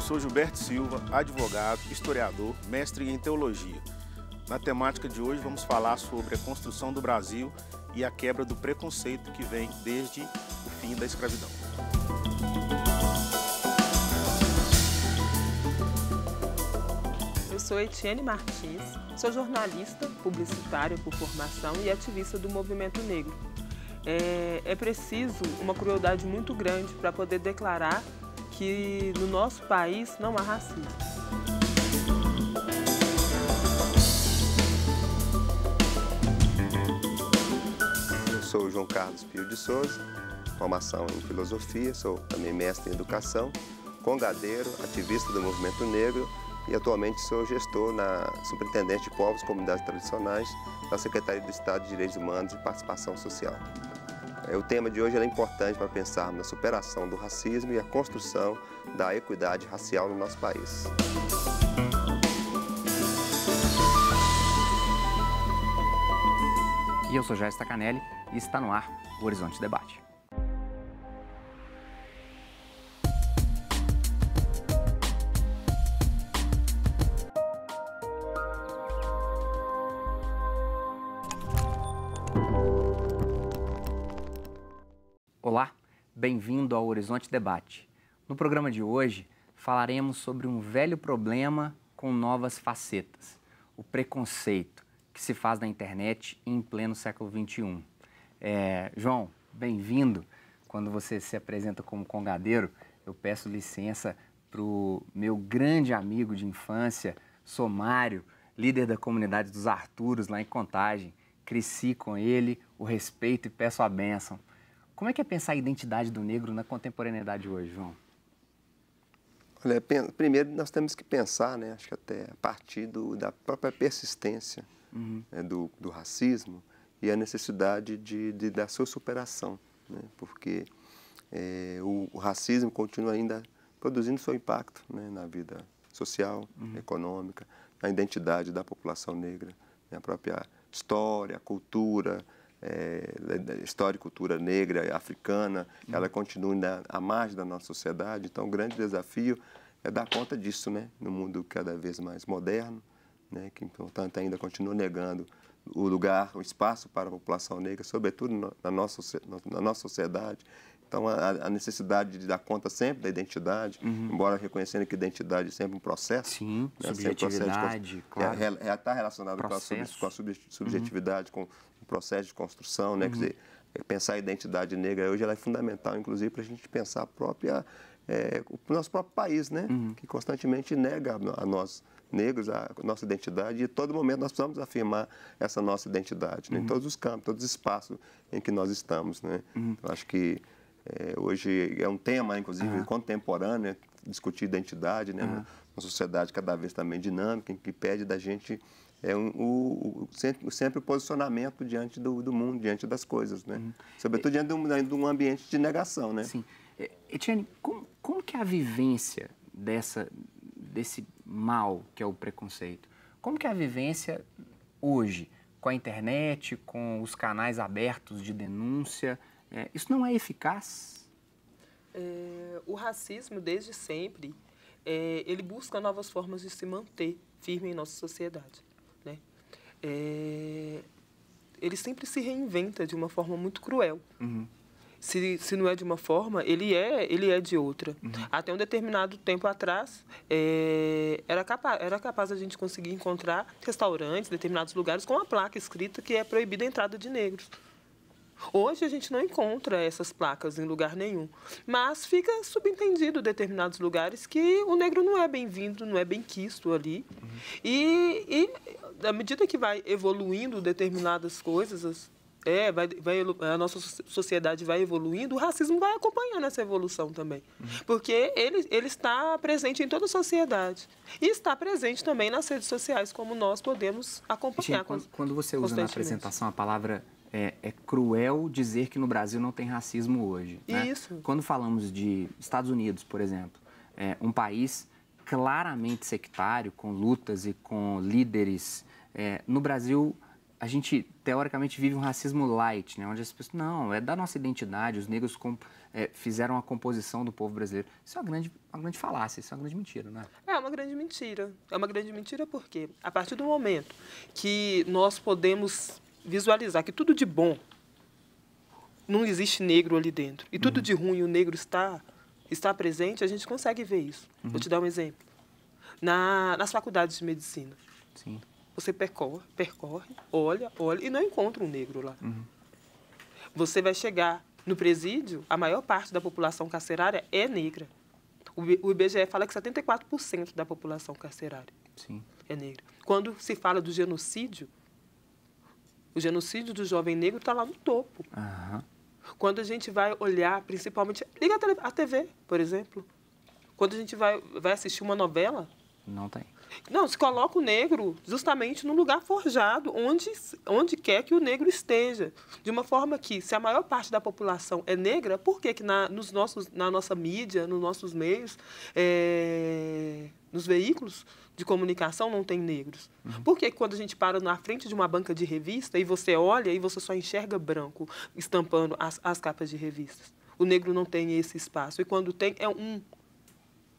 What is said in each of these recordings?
sou Gilberto Silva, advogado, historiador, mestre em teologia. Na temática de hoje vamos falar sobre a construção do Brasil e a quebra do preconceito que vem desde o fim da escravidão. Eu sou Etienne Martins, sou jornalista, publicitária por formação e ativista do movimento negro. É preciso uma crueldade muito grande para poder declarar que no nosso país não há racismo. Eu sou João Carlos Pio de Souza, formação em filosofia, sou também mestre em educação, congadeiro, ativista do movimento negro e atualmente sou gestor na Superintendente de Povos e Comunidades Tradicionais da Secretaria do Estado de Direitos Humanos e Participação Social. O tema de hoje é importante para pensarmos na superação do racismo e a construção da equidade racial no nosso país. E eu sou Jair Stacanelli e está no ar o Horizonte Debate. Olá, bem-vindo ao Horizonte Debate. No programa de hoje, falaremos sobre um velho problema com novas facetas, o preconceito que se faz na internet em pleno século XXI. João, bem-vindo. Quando você se apresenta como congadeiro, eu peço licença para o meu grande amigo de infância, Somário, líder da comunidade dos Arturos, lá em Contagem. Cresci com ele, o respeito e peço a bênção. Como é que é pensar a identidade do negro na contemporaneidade hoje, João? Olha, primeiro nós temos que pensar, né, acho que até a partir da própria persistência do racismo e a necessidade da sua superação, né, porque o racismo continua ainda produzindo seu impacto, né, na vida social, econômica, na identidade da população negra, na própria história, cultura, história e cultura negra, africana, ela continua à margem da nossa sociedade. Então, o grande desafio é dar conta disso, né, no mundo cada vez mais moderno, né, que, portanto, ainda continua negando o lugar, o espaço para a população negra, sobretudo na nossa sociedade. Então, a necessidade de dar conta sempre da identidade, embora reconhecendo que identidade é sempre um processo. Sim, né, subjetividade, claro. Está relacionado com a subjetividade, com o processo de construção, né? Quer dizer, pensar a identidade negra hoje ela é fundamental, inclusive, para a gente pensar o nosso próprio país, né? Que constantemente nega a nós negros a nossa identidade e, a todo momento, nós precisamos afirmar essa nossa identidade, né? Em todos os campos, todos os espaços em que nós estamos, né? Eu acho que hoje é um tema, inclusive, contemporâneo, né? Discutir identidade, né? Uma sociedade cada vez também dinâmica, que pede da gente sempre o posicionamento diante do mundo, diante das coisas, né? Sobretudo diante de um ambiente de negação, né? Sim. Etienne, como que é a vivência desse mal que é o preconceito? Como que é a vivência hoje, com a internet, com os canais abertos de denúncia? Isso não é eficaz? O racismo, desde sempre, ele busca novas formas de se manter firme em nossa sociedade, né? Ele sempre se reinventa de uma forma muito cruel. Se não é de uma forma, ele é de outra. Até um determinado tempo atrás, era capaz a gente conseguir encontrar restaurantes, determinados lugares, com uma placa escrita que é proibida a entrada de negros. Hoje a gente não encontra essas placas em lugar nenhum, mas fica subentendido em determinados lugares que o negro não é bem-vindo, não é bem-quisto ali. E à medida que vai evoluindo determinadas coisas, a nossa sociedade vai evoluindo, o racismo vai acompanhando essa evolução também. Porque ele está presente em toda a sociedade. E está presente também nas redes sociais, como nós podemos acompanhar. Quando você usa na apresentação a palavra é cruel dizer que no Brasil não tem racismo hoje, né? Isso. Quando falamos de Estados Unidos, por exemplo, um país claramente sectário, com lutas e com líderes, no Brasil a gente, teoricamente, vive um racismo light, né? Onde as pessoas, não, é da nossa identidade, os negros fizeram a composição do povo brasileiro. Isso é uma grande falácia, isso é uma grande mentira, não é? É uma grande mentira. É uma grande mentira porque, a partir do momento que nós podemos visualizar que tudo de bom não existe negro ali dentro, e tudo de ruim o negro está presente, a gente consegue ver isso. Vou te dar um exemplo. Nas faculdades de medicina, Sim. você percorre, olha e não encontra um negro lá. Você vai chegar no presídio, a maior parte da população carcerária é negra. O IBGE fala que 74% da população carcerária Sim. é negra. Quando se fala do genocídio, o genocídio do jovem negro está lá no topo. Quando a gente vai olhar, principalmente... Liga a TV, por exemplo. Quando a gente vai assistir uma novela... Não tem. Não, se coloca o negro justamente no lugar forjado, onde quer que o negro esteja. De uma forma que, se a maior parte da população é negra, por que na nossa mídia, nos nossos meios, nos veículos de comunicação não tem negros? Por que quando a gente para na frente de uma banca de revista e você olha e você só enxerga branco estampando as capas de revistas? O negro não tem esse espaço. E quando tem, é um...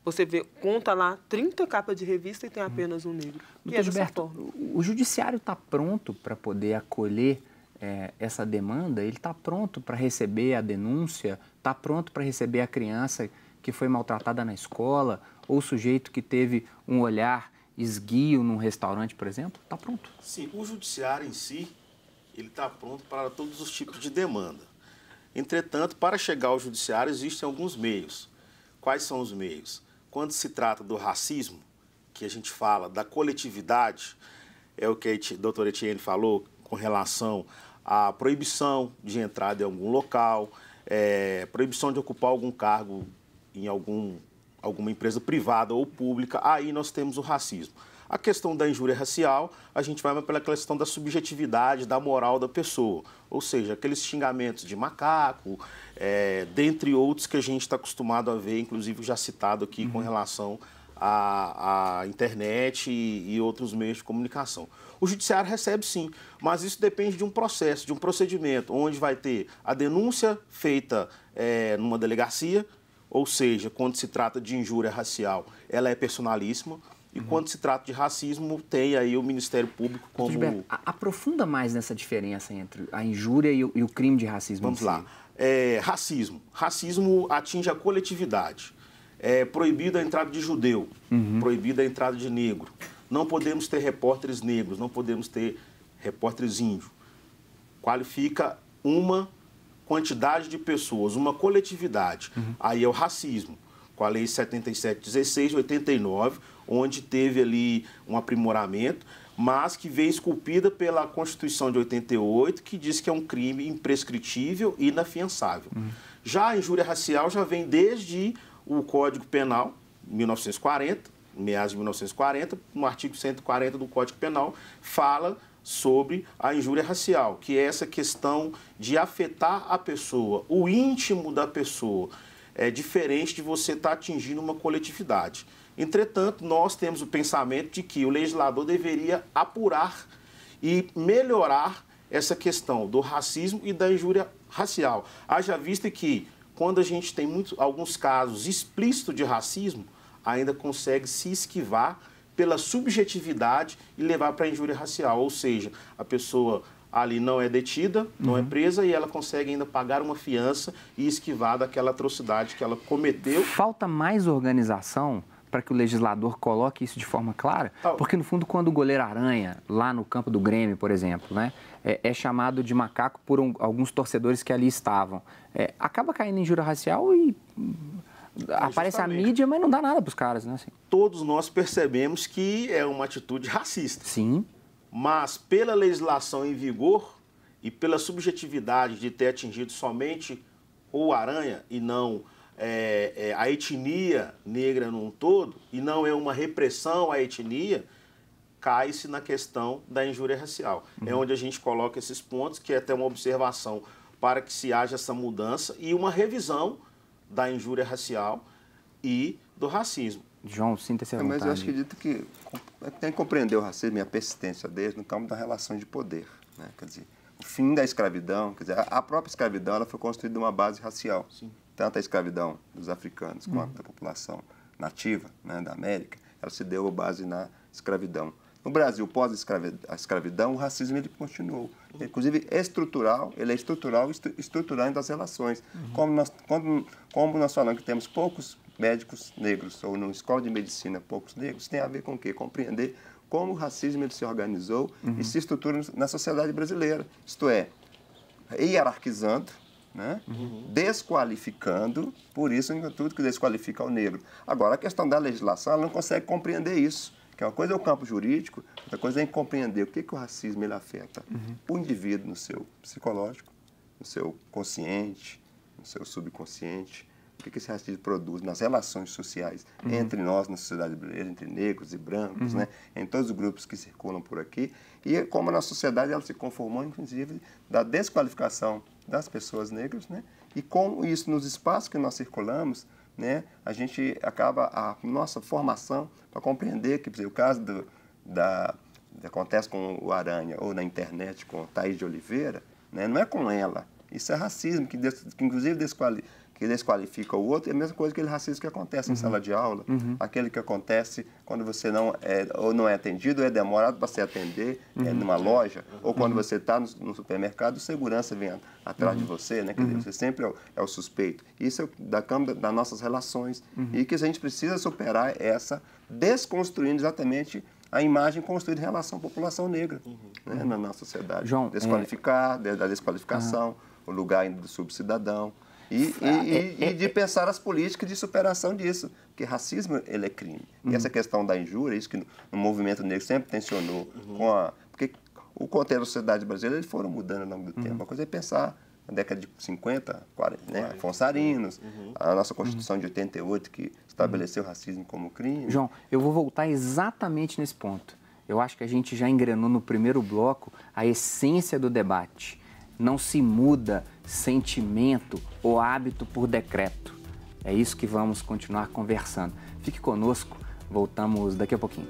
Você vê, conta lá 30 capas de revista e tem apenas um negro. Doutor Gilberto, o judiciário está pronto para poder acolher essa demanda? Ele está pronto para receber a denúncia? Está pronto para receber a criança que foi maltratada na escola? Ou o sujeito que teve um olhar esguio num restaurante, por exemplo? Está pronto? Sim, o judiciário em si, ele está pronto para todos os tipos de demanda. Entretanto, para chegar ao judiciário existem alguns meios. Quais são os meios? Quando se trata do racismo, que a gente fala da coletividade, é o que a doutora Etienne falou com relação à proibição de entrada em algum local, proibição de ocupar algum cargo em alguma empresa privada ou pública, aí nós temos o racismo. A questão da injúria racial, a gente vai pela questão da subjetividade, da moral da pessoa. Ou seja, aqueles xingamentos de macaco, dentre outros que a gente está acostumado a ver, inclusive já citado aqui com relação à internet e outros meios de comunicação. O judiciário recebe sim, mas isso depende de um processo, de um procedimento, onde vai ter a denúncia feita numa delegacia, ou seja, quando se trata de injúria racial, ela é personalíssima. E quando se trata de racismo, tem aí o Ministério Público como... Gilberto, aprofunda mais nessa diferença entre a injúria e o crime de racismo. Vamos lá. Racismo. Racismo atinge a coletividade. É proibida a entrada de judeu, proibida a entrada de negro. Não podemos ter repórteres negros, não podemos ter repórteres índios. Qualifica uma quantidade de pessoas, uma coletividade. Aí é o racismo, com a Lei 7716 de 89, onde teve ali um aprimoramento, mas que vem esculpida pela Constituição de 88, que diz que é um crime imprescritível e inafiançável. Já a injúria racial já vem desde o Código Penal, 1940, meados de 1940, no artigo 140 do Código Penal, fala sobre a injúria racial, que é essa questão de afetar a pessoa, o íntimo da pessoa. É diferente de você estar atingindo uma coletividade. Entretanto, nós temos o pensamento de que o legislador deveria apurar e melhorar essa questão do racismo e da injúria racial. Haja vista que, quando a gente tem alguns casos explícitos de racismo, ainda consegue se esquivar pela subjetividade e levar para a injúria racial. Ou seja, a pessoa ali não é detida, não é presa e ela consegue ainda pagar uma fiança e esquivar daquela atrocidade que ela cometeu. Falta mais organização para que o legislador coloque isso de forma clara? Porque, no fundo, quando o goleiro Aranha, lá no campo do Grêmio, por exemplo, né, é chamado de macaco por alguns torcedores que ali estavam, acaba caindo em injúria racial e aparece a mídia, mas não dá nada para os caras, né? Assim. Todos nós percebemos que é uma atitude racista. Sim. Mas, pela legislação em vigor e pela subjetividade de ter atingido somente o Aranha e não a etnia negra num todo, e não é uma repressão à etnia, cai-se na questão da injúria racial. É onde a gente coloca esses pontos, que é até uma observação para que se haja essa mudança e uma revisão da injúria racial e do racismo. João, sinta-se à vontade. Mas eu acredito que tem que compreender o racismo e a persistência dele no campo da relação de poder. né? Quer dizer, o fim da escravidão, quer dizer, a própria escravidão ela foi construída numa base racial. Sim. Tanto a escravidão dos africanos quanto da população nativa, né, da América, ela se deu a base na escravidão. No Brasil, pós a escravidão, o racismo ele continuou. Inclusive, estrutural, ele é estrutural entre as relações. Como nós falamos que temos poucos médicos negros, ou numa escola de medicina poucos negros, tem a ver com o quê? Compreender como o racismo ele se organizou e se estrutura na sociedade brasileira. Isto é, hierarquizando, né? Desqualificando, por isso, tudo que desqualifica o negro. Agora, a questão da legislação, ela não consegue compreender isso. Que uma coisa é o campo jurídico, outra coisa é compreender o que o racismo ele afeta o indivíduo no seu psicológico, no seu consciente, no seu subconsciente, o que esse racismo produz nas relações sociais entre nós, na sociedade brasileira, entre negros e brancos, né, em todos os grupos que circulam por aqui, e como a nossa sociedade ela se conformou, inclusive, da desqualificação das pessoas negras, né, e como isso nos espaços que nós circulamos, né, a gente acaba a nossa formação para compreender que, por exemplo, o caso acontece com o Aranha ou na internet com o Thaís de Oliveira, né, não é com ela. Isso é racismo, que inclusive desqualifica o outro, é a mesma coisa que aquele racismo que acontece em sala de aula, aquele que acontece quando você não é atendido, ou é demorado para se atender numa loja, ou quando você está no supermercado, o segurança vem atrás de você, né? Quer dizer, você sempre é o suspeito. Isso é da câmara das nossas relações e que a gente precisa superar essa, desconstruindo exatamente a imagem construída em relação à população negra, né, na nossa sociedade. João, desqualificar, da desqualificação, o lugar do subcidadão. E de pensar as políticas de superação disso, porque racismo ele é crime. E essa questão da injúria, isso que o movimento negro sempre tensionou, porque o contexto da sociedade brasileira eles foram mudando ao longo do tempo. Uma coisa é pensar na década de 50, 40, né, Afonso Arinos, a nossa Constituição de 88 que estabeleceu o racismo como crime. João, eu vou voltar exatamente nesse ponto. Eu acho que a gente já engrenou no primeiro bloco a essência do debate. Não se muda sentimento ou hábito por decreto. É isso que vamos continuar conversando. Fique conosco, voltamos daqui a pouquinho.